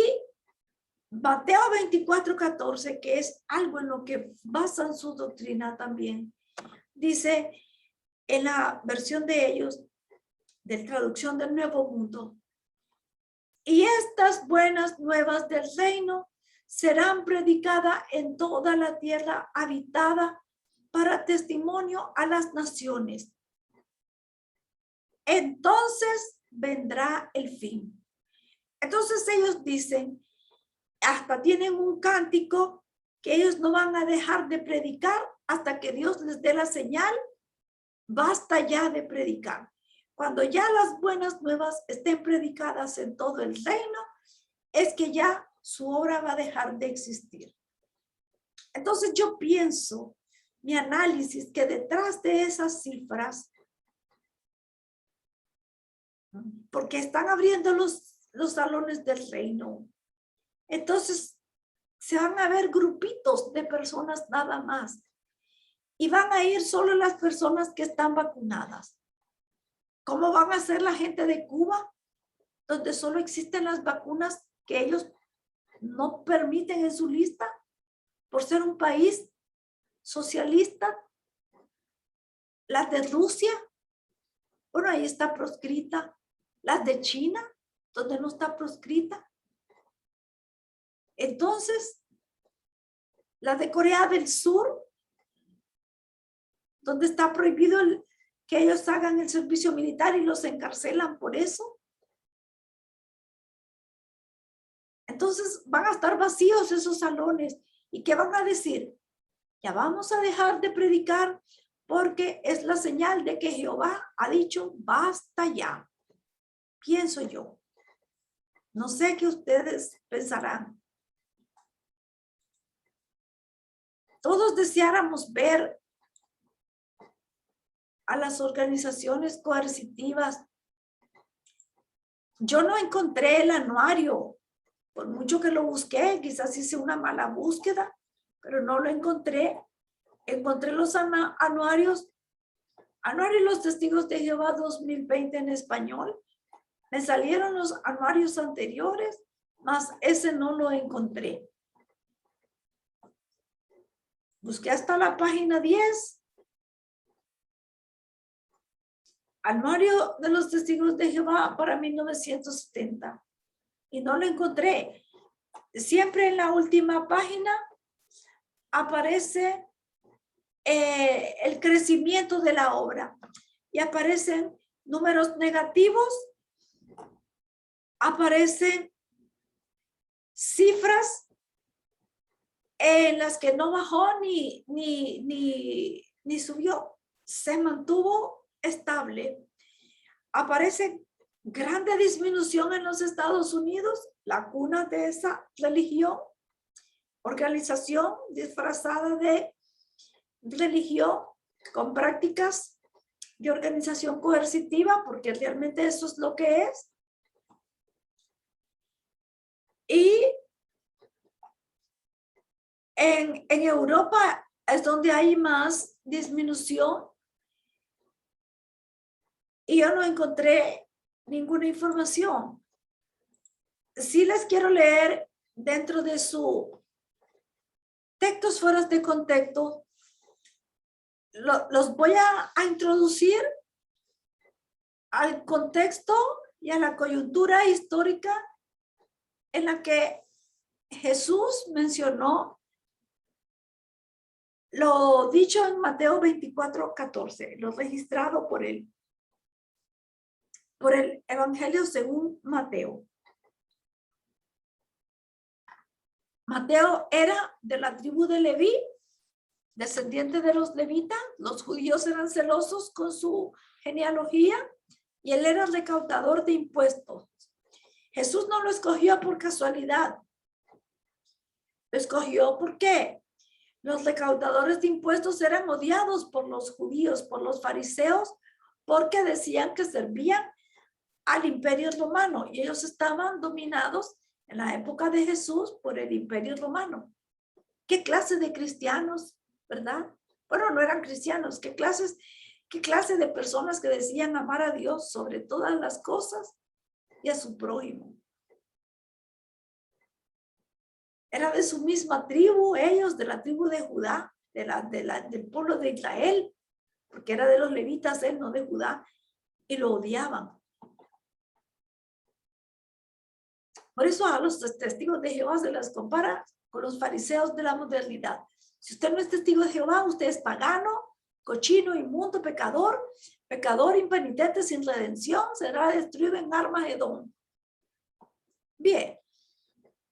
Mateo 24:14, que es algo en lo que basan su doctrina también, dice en la versión de ellos, de traducción del Nuevo Mundo, y estas buenas nuevas del reino serán predicadas en toda la tierra habitada para testimonio a las naciones. Entonces vendrá el fin. Entonces ellos dicen, hasta tienen un cántico, que ellos no van a dejar de predicar hasta que Dios les dé la señal. Basta ya de predicar. Cuando ya las buenas nuevas estén predicadas en todo el reino, es que ya su obra va a dejar de existir. Entonces yo pienso, mi análisis, que detrás de esas cifras, porque están abriendo los salones del reino, entonces se van a ver grupitos de personas nada más, y van a ir solo las personas que están vacunadas. ¿Cómo van a ser la gente de Cuba, donde solo existen las vacunas que ellos no permiten en su lista por ser un país socialista? Las de Rusia, bueno, ahí está proscrita. Las de China, donde no está proscrita. Entonces, las de Corea del Sur, donde está prohibido que ellos hagan el servicio militar y los encarcelan por eso. Entonces van a estar vacíos esos salones. ¿Y qué van a decir? Ya vamos a dejar de predicar porque es la señal de que Jehová ha dicho basta ya. Pienso yo. No sé qué ustedes pensarán. Todos deseáramos ver a las organizaciones coercitivas. Yo no encontré el anuario, por mucho que lo busqué, quizás hice una mala búsqueda, pero no lo encontré. Encontré los anuarios Anuario de los Testigos de Jehová 2020 en español. Me salieron los anuarios anteriores, mas ese no lo encontré. Busqué hasta la página 10. Anuario de los Testigos de Jehová para 1970. Y no lo encontré. Siempre en la última página aparece el crecimiento de la obra. Y aparecen números negativos. Aparecen cifras en las que no bajó ni subió. Se mantuvo estable. Aparece grande disminución en los Estados Unidos, la cuna de esa religión, organización disfrazada de religión con prácticas de organización coercitiva, porque realmente eso es lo que es. Y en Europa es donde hay más disminución. Y yo no encontré ninguna información. Sí les quiero leer dentro de su textos fuera de contexto. Los voy a introducir al contexto y a la coyuntura histórica en la que Jesús mencionó lo dicho en Mateo 24:14, lo registrado por el Evangelio según Mateo. Mateo era de la tribu de Leví, descendiente de los levitas. Los judíos eran celosos con su genealogía y él era recaudador de impuestos. Jesús no lo escogió por casualidad. Lo escogió porque los recaudadores de impuestos eran odiados por los judíos, por los fariseos, porque decían que servían al imperio romano y ellos estaban dominados en la época de Jesús por el imperio romano. ¿Qué clase de cristianos, verdad? Bueno, no eran cristianos. ¿Qué clase de personas que decían amar a Dios sobre todas las cosas y a su prójimo? Era de su misma tribu, ellos, de la tribu de Judá, del pueblo de Israel, porque era de los levitas, él, no de Judá, y lo odiaban. Por eso a los testigos de Jehová se les compara con los fariseos de la modernidad. Si usted no es testigo de Jehová, usted es pagano, cochino, inmundo, pecador impenitente sin redención, será destruido en Armagedón. Bien,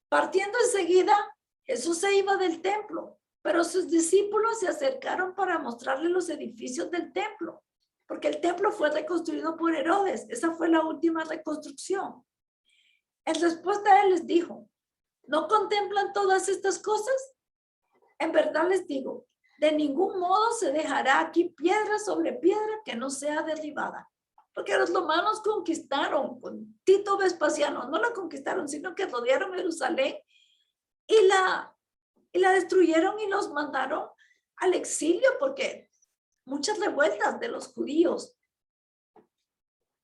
partiendo enseguida, Jesús se iba del templo, pero sus discípulos se acercaron para mostrarle los edificios del templo, porque el templo fue reconstruido por Herodes. Esa fue la última reconstrucción. En respuesta, él les dijo: ¿no contemplan todas estas cosas? En verdad les digo, de ningún modo se dejará aquí piedra sobre piedra que no sea derribada. Porque los romanos conquistaron con Tito Vespasiano, no la conquistaron, sino que rodearon Jerusalén y la destruyeron y los mandaron al exilio, porque muchas revueltas de los judíos.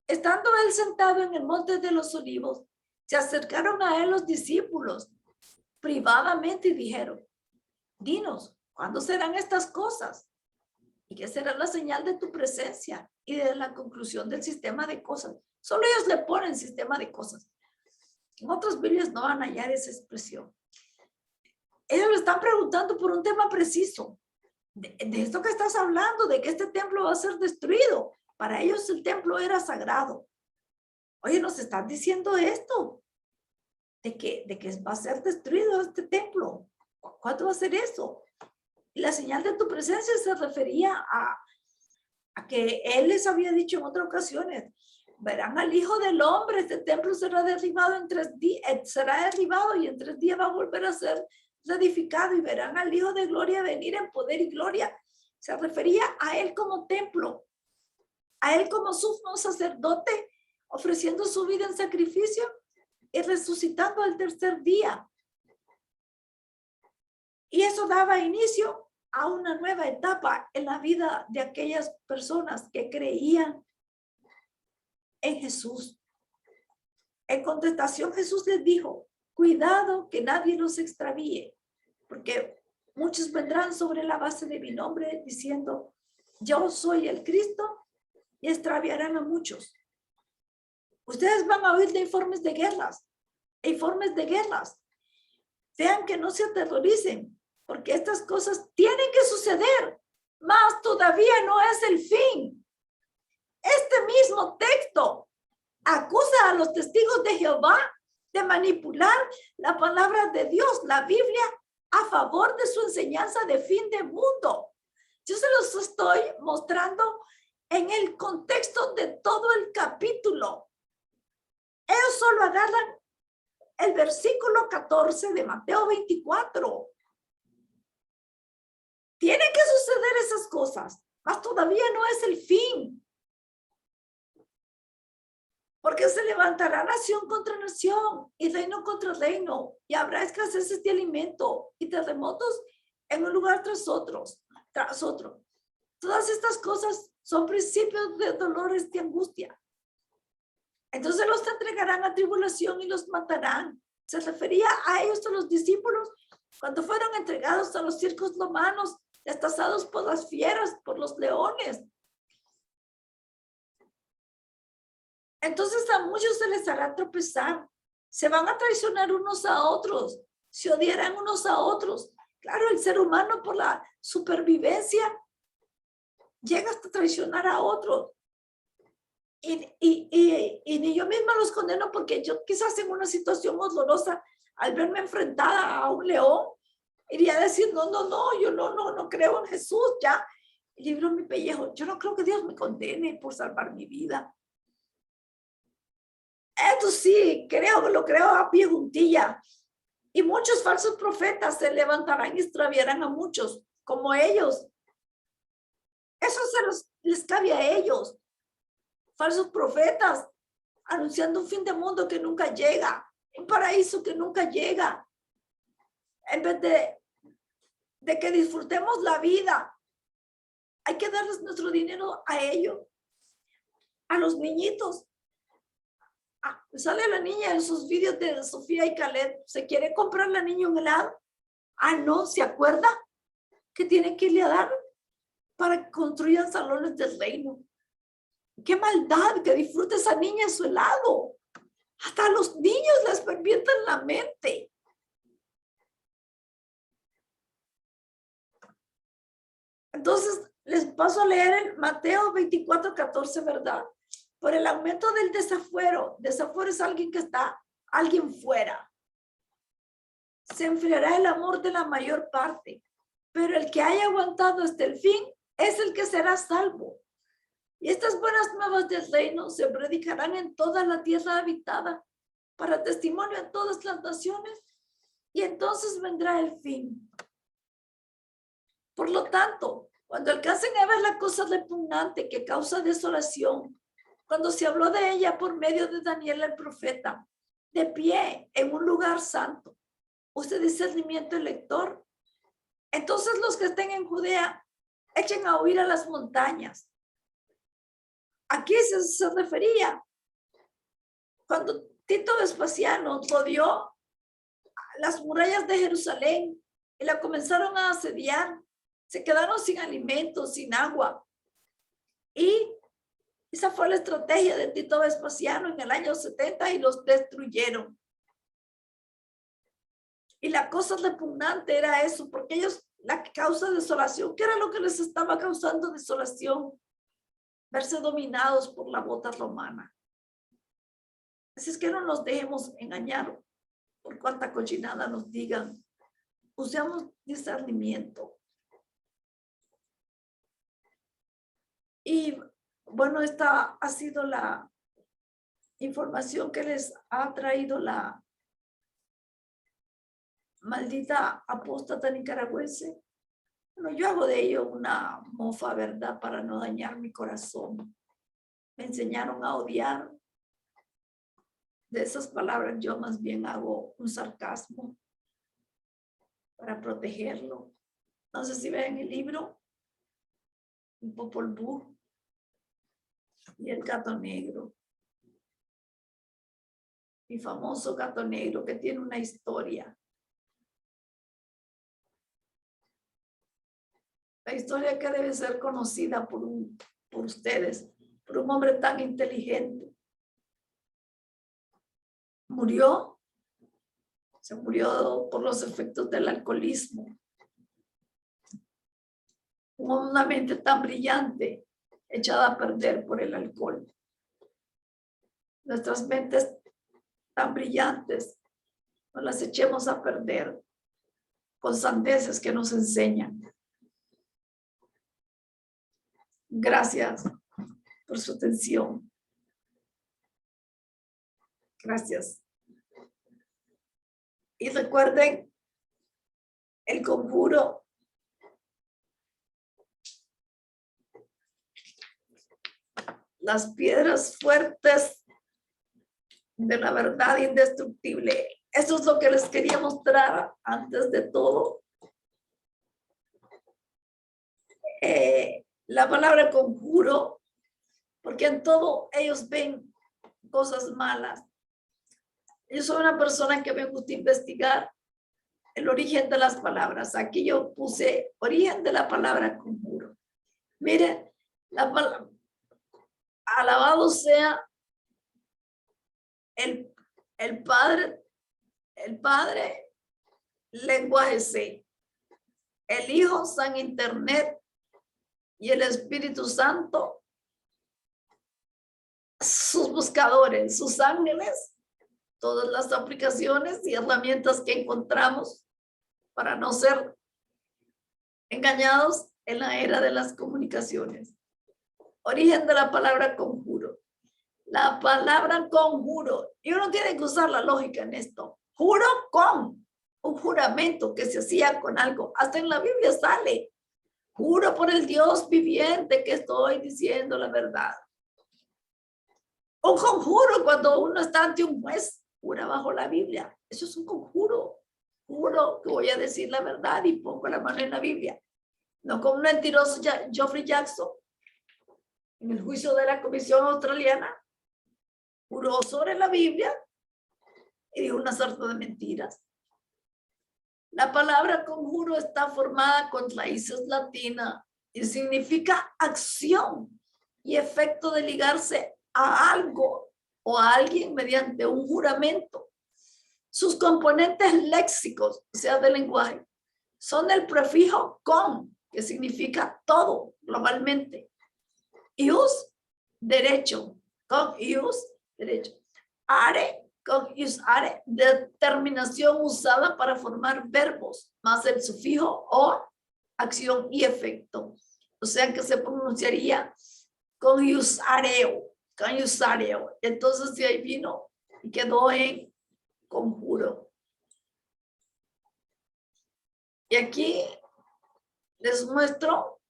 Estando él sentado en el monte de los olivos, se acercaron a él los discípulos privadamente y dijeron: dinos, ¿cuándo serán estas cosas? ¿Y qué será la señal de tu presencia y de la conclusión del sistema de cosas? Solo ellos le ponen sistema de cosas. En otras Biblias no van a hallar esa expresión. Ellos le están preguntando por un tema preciso. De esto que estás hablando, de que este templo va a ser destruido. Para ellos el templo era sagrado. Oye, nos están diciendo esto, de que va a ser destruido este templo. ¿Cuándo va a ser eso? Y la señal de tu presencia se refería a que él les había dicho en otras ocasiones: verán al Hijo del Hombre, este templo será derribado en 3 días, será derribado y en 3 días va a volver a ser reedificado, y verán al Hijo de Gloria venir en poder y gloria. Se refería a él como templo, a él como sumo sacerdote, ofreciendo su vida en sacrificio y resucitando al 3er día. Y eso daba inicio a una nueva etapa en la vida de aquellas personas que creían en Jesús. En contestación, Jesús les dijo, cuidado que nadie los extravíe, porque muchos vendrán sobre la base de mi nombre diciendo, yo soy el Cristo, y extraviarán a muchos. Ustedes van a oír de informes de guerras, Vean que no se aterroricen, porque estas cosas tienen que suceder, mas todavía no es el fin. Este mismo texto acusa a los testigos de Jehová de manipular la palabra de Dios, la Biblia, a favor de su enseñanza de fin de mundo. Yo se los estoy mostrando en el contexto de todo el capítulo. Ellos solo agarran el versículo 14 de Mateo 24. Tienen que suceder esas cosas, mas todavía no es el fin. Porque se levantará nación contra nación y reino contra reino, y habrá escasez de alimento y terremotos en un lugar tras otro. Todas estas cosas son principios de dolores de angustia. Entonces los entregarán a tribulación y los matarán. Se refería a ellos, a los discípulos, cuando fueron entregados a los circos romanos, destazados por las fieras, por los leones. Entonces a muchos se les hará tropezar, se van a traicionar unos a otros, se odiarán unos a otros. Claro, el ser humano por la supervivencia llega hasta traicionar a otros. Y ni yo misma los condeno, porque yo quizás en una situación dolorosa, al verme enfrentada a un león, iría a decir, no, yo no creo en Jesús, ya, libro mi pellejo. Yo no creo que Dios me condene por salvar mi vida. Esto sí, lo creo a pie juntilla. Y muchos falsos profetas se levantarán y extraviarán a muchos, como ellos. Eso les cabe a ellos. Falsos profetas, anunciando un fin de mundo que nunca llega, un paraíso que nunca llega. En vez de que disfrutemos la vida, hay que darles nuestro dinero a ellos, a los niñitos. Sale la niña en sus vídeos de Sofía y Caleb, se quiere comprar la niña un helado. No, ¿se acuerda que tiene que irle a dar para que construyan salones del reino? ¡Qué maldad! Que disfrute esa niña su helado. Hasta a los niños les pervierten la mente. Entonces, les paso a leer el Mateo 24:14, ¿verdad? Por el aumento del desafuero es alguien que está, alguien fuera. Se enfriará el amor de la mayor parte, pero el que haya aguantado hasta el fin es el que será salvo. Y estas buenas nuevas del reino se predicarán en toda la tierra habitada para testimonio a todas las naciones, y entonces vendrá el fin. Por lo tanto, cuando alcancen a ver la cosa repugnante que causa desolación, cuando se habló de ella por medio de Daniel el profeta, de pie en un lugar santo, use discernimiento el lector. Entonces los que estén en Judea echen a huir a las montañas. Aquí se refería cuando Tito Vespasiano rodeó las murallas de Jerusalén y la comenzaron a asediar. Se quedaron sin alimentos, sin agua. Y esa fue la estrategia de Tito Vespasiano en el año 70, y los destruyeron. Y la cosa repugnante era eso, porque ellos, la causa desolación, ¿qué era lo que les estaba causando desolación? Verse dominados por la bota romana. Así es que no nos dejemos engañar por cuánta cochinada nos digan. Usemos discernimiento. Y bueno, esta ha sido la información que les ha traído la maldita apóstata nicaragüense. Bueno, yo hago de ello una mofa, ¿verdad? Para no dañar mi corazón. Me enseñaron a odiar. De esas palabras yo más bien hago un sarcasmo para protegerlo. No sé si ven el libro, un Popol Vuh y el gato negro. Mi famoso gato negro que tiene una historia. La historia que debe ser conocida por ustedes, por un hombre tan inteligente. Murió, se murió por los efectos del alcoholismo. Una mente tan brillante, echada a perder por el alcohol. Nuestras mentes tan brillantes, no las echemos a perder con sandeces que nos enseñan. Gracias por su atención. Gracias. Y recuerden el conjuro. Las piedras fuertes de la verdad indestructible. Eso es lo que les quería mostrar antes de todo. La palabra conjuro, porque en todo ellos ven cosas malas. Yo soy una persona que me gusta investigar el origen de las palabras. Aquí yo puse origen de la palabra conjuro. Miren, la palabra, alabado sea el Padre, lenguaje C, el Hijo, San Internet, y el Espíritu Santo, sus buscadores, sus ángeles, todas las aplicaciones y herramientas que encontramos para no ser engañados en la era de las comunicaciones. Origen de la palabra conjuro. La palabra conjuro, y uno tiene que usar la lógica en esto. Juro con un juramento que se hacía con algo. Hasta en la Biblia sale. Juro por el Dios viviente que estoy diciendo la verdad. Un conjuro cuando uno está ante un juez, jura bajo la Biblia. Eso es un conjuro. Juro que voy a decir la verdad y pongo la mano en la Biblia. No como un mentiroso Geoffrey Jackson en el juicio de la Comisión Australiana. Juró sobre la Biblia y dijo una sarta de mentiras. La palabra conjuro está formada con raíces latinas y significa acción y efecto de ligarse a algo o a alguien mediante un juramento. Sus componentes léxicos, o sea, del lenguaje, son el prefijo con, que significa todo globalmente. Ius, derecho. Con ius, derecho. Are, con ius are, determinación usada para formar verbos, más el sufijo o, acción y efecto. O sea que se pronunciaría con ius areo. Con ius areo. Entonces de ahí vino y quedó en conjuro. Y aquí les muestro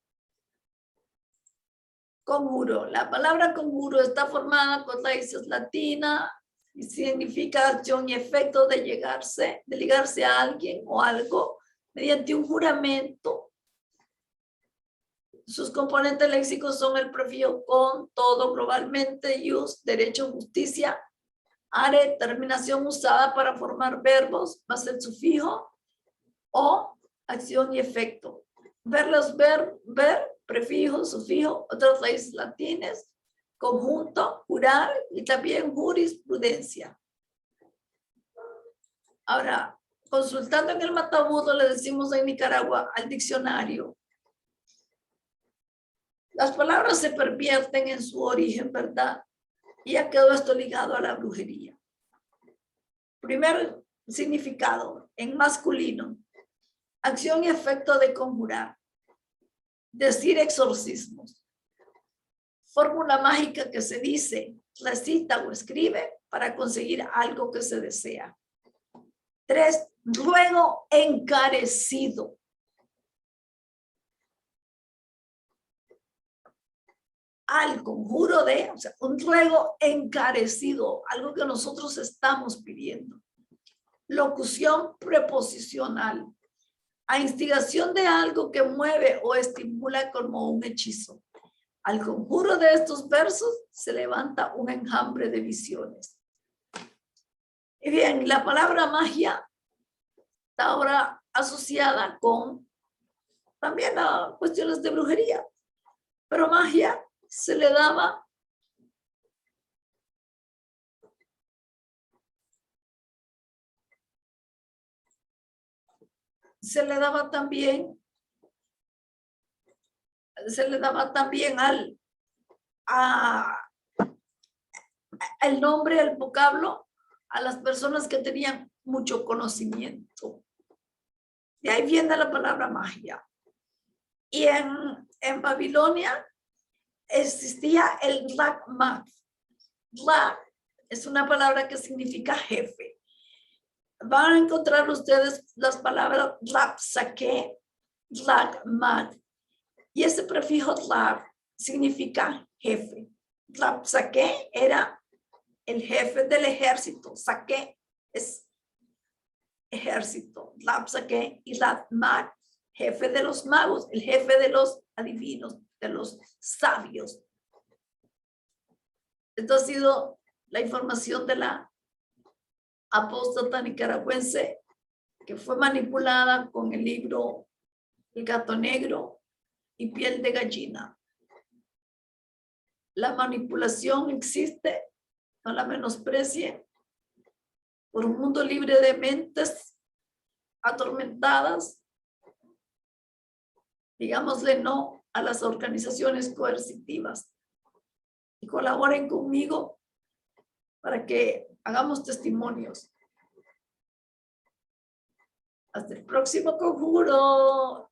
conjuro. La palabra conjuro está formada con raíces latinas y significa acción y efecto de ligarse a alguien o algo mediante un juramento. Sus componentes léxicos son el prefijo con, todo, globalmente, ius, derecho, justicia, are, terminación usada para formar verbos, más el sufijo o, acción y efecto. Ver, prefijo, sufijo, otras raíces latinas, conjunto, jurar y también jurisprudencia. Ahora, consultando en el Matabudo, le decimos en Nicaragua al diccionario. Las palabras se pervierten en su origen, ¿verdad? Y ya quedó esto ligado a la brujería. Primer significado, en masculino, acción y efecto de conjurar, decir exorcismos, fórmula mágica que se dice, recita o escribe para conseguir algo que se desea. 3, ruego encarecido. Al conjuro de, o sea, un ruego encarecido, algo que nosotros estamos pidiendo. Locución preposicional. a instigación de algo que mueve o estimula como un hechizo. Al conjuro de estos versos se levanta un enjambre de visiones. Y bien, la palabra magia está ahora asociada con también a cuestiones de brujería, pero magia se le daba también el nombre, el vocablo a las personas que tenían mucho conocimiento. De ahí viene la palabra magia. Y en Babilonia existía el Dlak-Mag. Dlak es una palabra que significa jefe. Van a encontrar ustedes las palabras Dlak-Sake, Dlak-Mag. Y ese prefijo Dlak significa jefe. Dlak-Sake era el jefe del ejército. Sake es ejército. Dlak-Sake y Dlak-Mag, jefe de los magos, el jefe de los adivinos, de los sabios. Esto ha sido la información de la apóstata nicaragüense que fue manipulada con el libro El gato negro y piel de gallina. La manipulación existe, no la menosprecien, por un mundo libre de mentes atormentadas. Digámosle no a las organizaciones coercitivas y colaboren conmigo para que hagamos testimonios. Hasta el próximo conjuro.